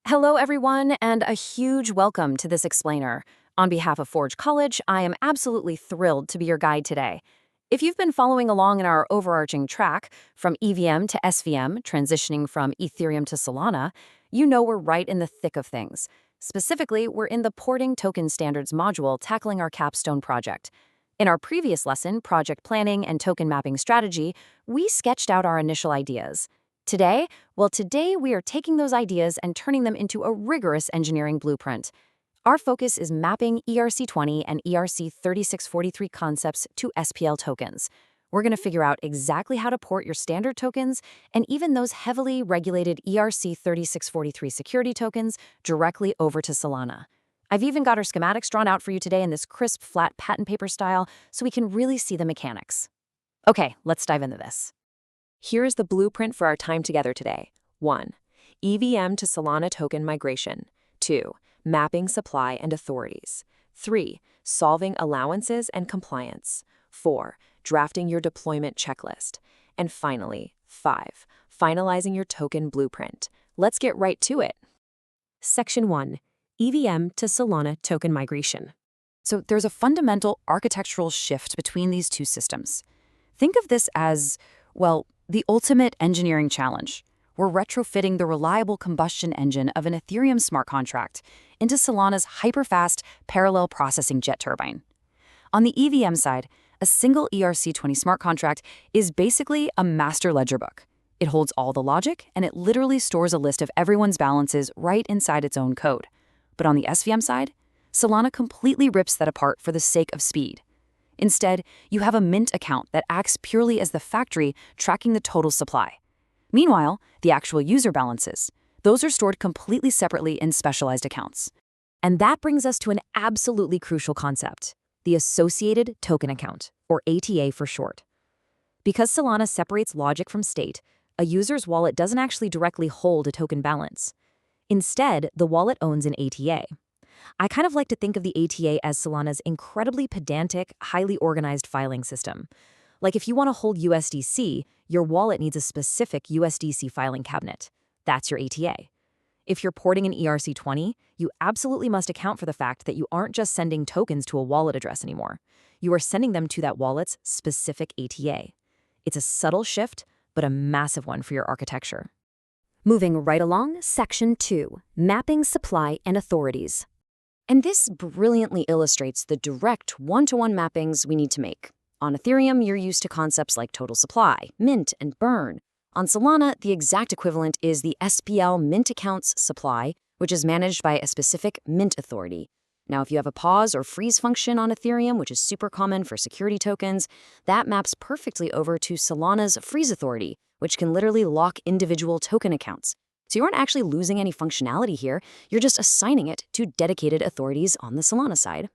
Hello, everyone, and a huge welcome to this explainer. On behalf of Forge College, I am absolutely thrilled to be your guide today. If you've been following along in our overarching track, from EVM to SVM, transitioning from Ethereum to Solana, you know we're right in the thick of things. Specifically, we're in the Porting Token Standards module tackling our capstone project. In our previous lesson, Project Planning and Token Mapping Strategy, we sketched out our initial ideas. Today we are taking those ideas and turning them into a rigorous engineering blueprint. Our focus is mapping ERC-20 and ERC-3643 concepts to SPL tokens. We're going to figure out exactly how to port your standard tokens and even those heavily regulated ERC-3643 security tokens directly over to Solana. I've even got our schematics drawn out for you today in this crisp, flat patent paper style so we can really see the mechanics. Okay, let's dive into this. Here is the blueprint for our time together today. 1. EVM to Solana token migration. 2. Mapping supply and authorities. 3. Solving allowances and compliance. 4. Drafting your deployment checklist. And finally, 5. Finalizing your token blueprint. Let's get right to it. Section 1. EVM to Solana token migration. So there's a fundamental architectural shift between these two systems. Think of this as, well, the ultimate engineering challenge. We're retrofitting the reliable combustion engine of an Ethereum smart contract into Solana's hyperfast parallel processing jet turbine. On the EVM side, a single ERC-20 smart contract is basically a master ledger book. It holds all the logic, and it literally stores a list of everyone's balances right inside its own code. But on the SVM side, Solana completely rips that apart for the sake of speed. Instead, you have a mint account that acts purely as the factory tracking the total supply. Meanwhile, the actual user balances, those are stored completely separately in specialized accounts. And that brings us to an absolutely crucial concept, the associated token account, or ATA for short. Because Solana separates logic from state, a user's wallet doesn't actually directly hold a token balance. Instead, the wallet owns an ATA. I kind of like to think of the ATA as Solana's incredibly pedantic, highly organized filing system. Like if you want to hold USDC, your wallet needs a specific USDC filing cabinet. That's your ATA. If you're porting an ERC-20, you absolutely must account for the fact that you aren't just sending tokens to a wallet address anymore. You are sending them to that wallet's specific ATA. It's a subtle shift, but a massive one for your architecture. Moving right along, Section 2, Mapping Supply and Authorities. And this brilliantly illustrates the direct one-to-one mappings we need to make. On Ethereum, you're used to concepts like total supply, mint, and burn. On Solana, the exact equivalent is the SPL mint accounts supply, which is managed by a specific mint authority. Now, if you have a pause or freeze function on Ethereum, which is super common for security tokens, that maps perfectly over to Solana's freeze authority, which can literally lock individual token accounts. So you aren't actually losing any functionality here, you're just assigning it to dedicated authorities on the Solana side.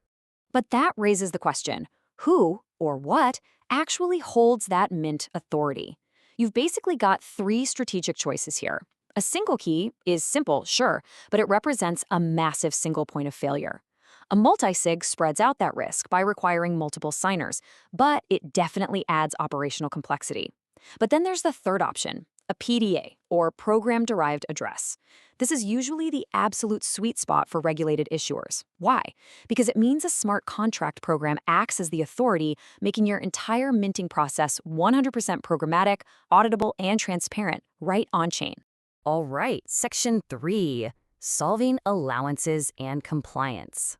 But that raises the question, who or what actually holds that mint authority? You've basically got three strategic choices here. A single key is simple, sure, but it represents a massive single point of failure. A multi-sig spreads out that risk by requiring multiple signers, but it definitely adds operational complexity. But then there's the third option, a PDA, or Program-Derived Address. This is usually the absolute sweet spot for regulated issuers. Why? Because it means a smart contract program acts as the authority, making your entire minting process 100% programmatic, auditable, and transparent, right on-chain. All right, Section 3, Solving Allowances and Compliance.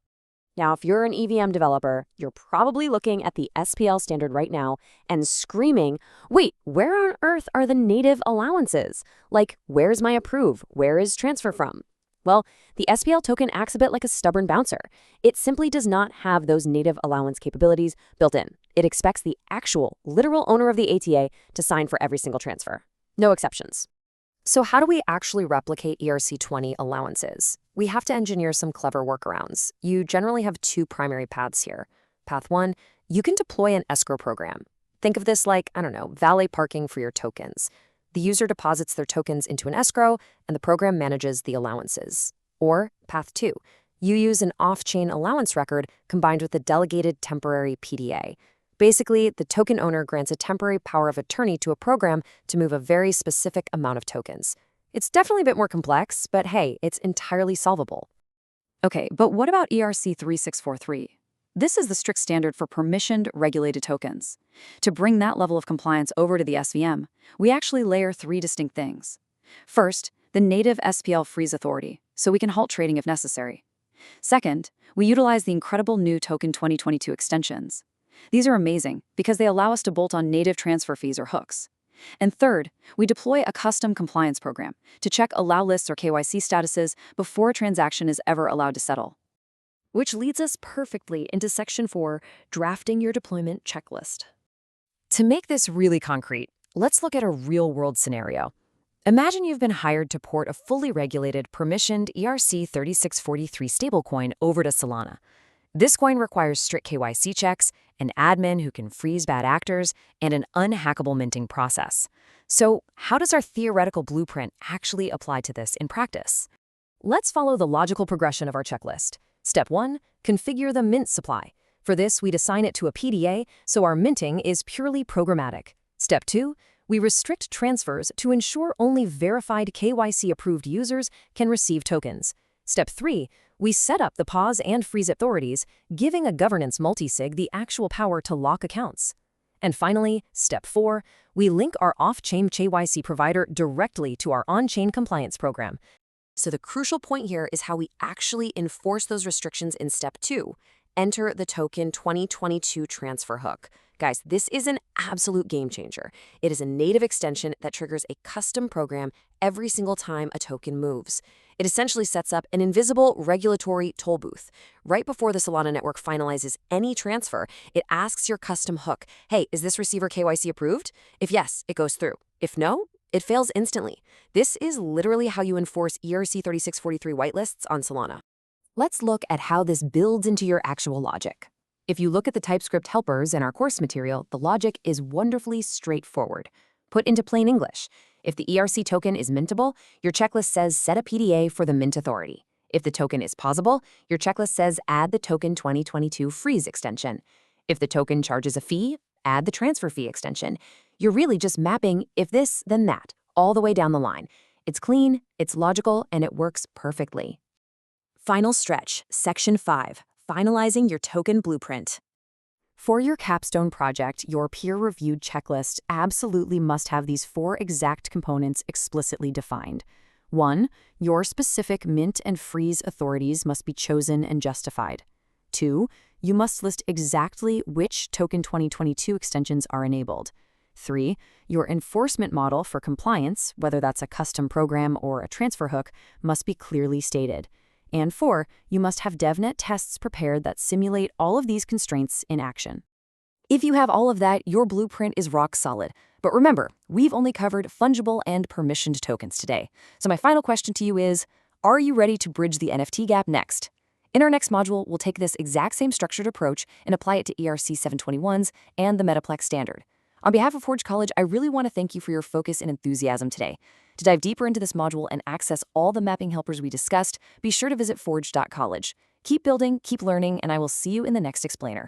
Now, if you're an EVM developer, you're probably looking at the SPL standard right now and screaming, wait, where on earth are the native allowances? Like, where's my approve? Where is transfer from? Well, the SPL token acts a bit like a stubborn bouncer. It simply does not have those native allowance capabilities built in. It expects the actual, literal owner of the ATA to sign for every single transfer. No exceptions. So how do we actually replicate ERC-20 allowances? We have to engineer some clever workarounds. You generally have two primary paths here. Path 1, you can deploy an escrow program. Think of this like, valet parking for your tokens. The user deposits their tokens into an escrow, and the program manages the allowances. Or Path 2, you use an off-chain allowance record combined with a delegated temporary PDA. Basically, the token owner grants a temporary power of attorney to a program to move a very specific amount of tokens. It's definitely a bit more complex, but hey, it's entirely solvable. Okay, but what about ERC-3643? This is the strict standard for permissioned regulated tokens. To bring that level of compliance over to the SVM, we actually layer 3 distinct things. First, the native SPL freeze authority, so we can halt trading if necessary. Second, we utilize the incredible new Token 2022 extensions. These are amazing because they allow us to bolt on native transfer fees or hooks. And third, we deploy a custom compliance program to check allow lists or KYC statuses before a transaction is ever allowed to settle. Which leads us perfectly into Section 4, drafting your deployment checklist. To make this really concrete, let's look at a real-world scenario. Imagine you've been hired to port a fully regulated, permissioned ERC-3643 stablecoin over to Solana. This coin requires strict KYC checks, an admin who can freeze bad actors, and an unhackable minting process. So, how does our theoretical blueprint actually apply to this in practice? Let's follow the logical progression of our checklist. Step 1, configure the mint supply. For this, we'd assign it to a PDA, so our minting is purely programmatic. Step 2, we restrict transfers to ensure only verified KYC-approved users can receive tokens. Step 3, we set up the pause and freeze authorities, giving a governance multisig the actual power to lock accounts. And finally, Step 4, we link our off-chain KYC provider directly to our on-chain compliance program. So the crucial point here is how we actually enforce those restrictions in Step 2. Enter the Token 2022 transfer hook. Guys, this is an absolute game changer. It is a native extension that triggers a custom program every single time a token moves. It essentially sets up an invisible regulatory toll booth. Right before the Solana network finalizes any transfer, it asks your custom hook, hey, is this receiver KYC approved? If yes, it goes through. If no, it fails instantly. This is literally how you enforce ERC-3643 whitelists on Solana. Let's look at how this builds into your actual logic. If you look at the TypeScript helpers in our course material, the logic is wonderfully straightforward. Put into plain English, if the ERC token is mintable, your checklist says set a PDA for the mint authority. If the token is pausable, your checklist says add the Token 2022 freeze extension. If the token charges a fee, add the transfer fee extension. You're really just mapping if this, then that, all the way down the line. It's clean, it's logical, and it works perfectly. Final stretch, Section 5, finalizing your token blueprint. For your capstone project, your peer-reviewed checklist absolutely must have these 4 exact components explicitly defined. 1, your specific mint and freeze authorities must be chosen and justified. 2, you must list exactly which Token 2022 extensions are enabled. 3, your enforcement model for compliance, whether that's a custom program or a transfer hook, must be clearly stated. And 4, you must have devnet tests prepared that simulate all of these constraints in action. If you have all of that, your blueprint is rock solid. But remember, we've only covered fungible and permissioned tokens today. So my final question to you is, are you ready to bridge the NFT gap next? In our next module, we'll take this exact same structured approach and apply it to ERC-721s and the Metaplex standard. On behalf of Forge College, I really want to thank you for your focus and enthusiasm today. To dive deeper into this module and access all the mapping helpers we discussed, be sure to visit forge.college. Keep building, keep learning, and I will see you in the next explainer.